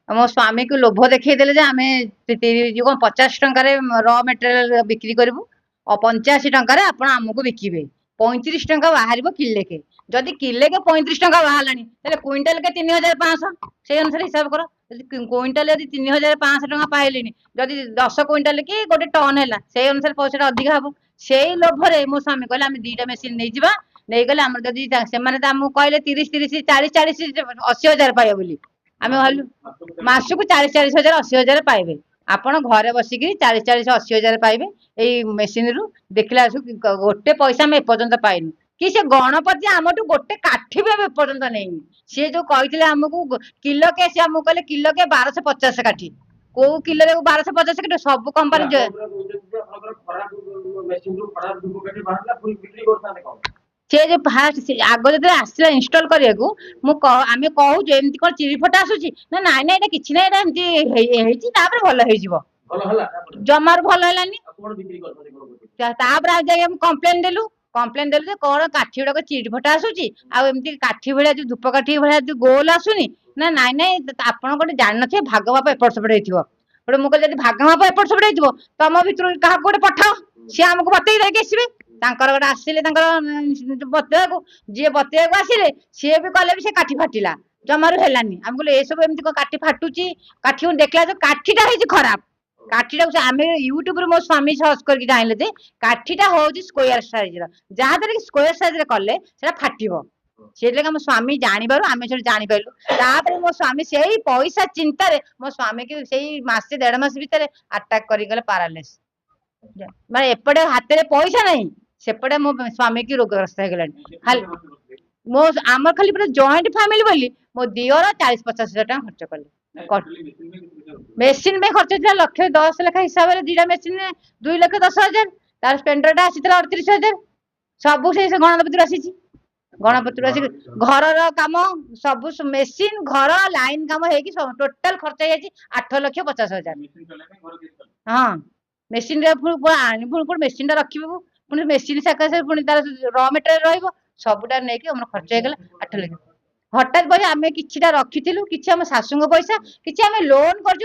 मो स्वामी को लोभ देखईदेले जे आमे जो 50 टंकार र मटेरियल बिक्री करू और 85 टंकार आपण आमको बिकिबे 35 टंका बाहर किलेके जदि किलेके 35 टंका बाहर क्विंटाल के 3500 से अनुसार हिसाब कर क्विंटाल यदि 3500 टंका पाइले जदि 10 क्विंटाल कि गोटे टन है से अनुसार पैसा अधिक हम से लोभरे मो स्वामी कहले आम 2टा मेसीन नहीं जावा नहीं गले आम जदि से आमको कहले 30 40 80 हजार पाइब बोली आम भालु मासक 40 हजार 80 हजार पाइबे आपण घरे बसिक 40 80 हजार पाइबे यही मेसीन रु देखला गोटे पैसा में एपर्यंत पाइनु कि से गणपति आमठू गोटे काठी भी एपर्यंत नहीं सी जो कहते आमको किलो के सी आमको कहले किलो के 1250 काठी को किलो 1250 काठी सब कंपनी से जो फास्ट आग जो आसला इनस्टॉल करिया आम कहूँ एमती कौन चिरीफटा आसूची ना नाई ना ये कि ना एमती भल हो जमार भल है कम्प्लेन देलु कम्प्लेन देलु कौन काठी गुड़ाक चिरीफटा आसूची आमती काठी भाया जो धूपकाठी भाया जो गोल आसुनी ना नाई ना आप जान थे भाग माप एपट सेपट हो गोटे मुझे भाग माप एपट सेपट हो तुम भर क्या गोटे पठाओ सी आमको बतई देखे आसवे गोटे आसिले बतेगा जी बतेगा आसिले सी भी कले भी काठी फाटिला जमारू हेलानी आम कहले सब एमती काठी फाटुची काठी देखला जो काठीटा है खराब काठीटा आम यूट्यूब मो स्वामी सर्च करके जानले जे काठीटा हूँ स्क्वायर साइज जहाँ द्वारा स्क्वायर साइज कले फाटो से मो स्वामी जानिबारु आमे सब जानि पाइलु तापर मो स्वामी से पैसा चिंता रे मो स्वामी के सेही मासे 1.5 मास भीतर अटैक करी गले पैरालिसिस माने एपटे हाथ में पैसा नहीं सेपटे मो स्वामी की रोगग्रस्त हो गलानी खाली मो आमर खाली पूरा जॉइंट फैमिली बोली मो दियर 40-50 हजार टका खर्च कले मेसीन में खर्च था 1,10 लाख हिसाब से 2टा मेसीन 2,10,000 तार स्पेंडरटा आसी 38,000 सब से गणपति आसी गणपति आसी घर काम सब मेसीन घर लाइन काम है टोटाल खर्च है 8,50,000 हाँ मेसीन मेसीन रखिबू पुणी मेसीन सकाशे पुणी तार र मटेरियल रबुटा नहीं कि खर्च हो गला 8 लाख हठात बजे आम कि रखी कि शाशु पैसा कि लोन कर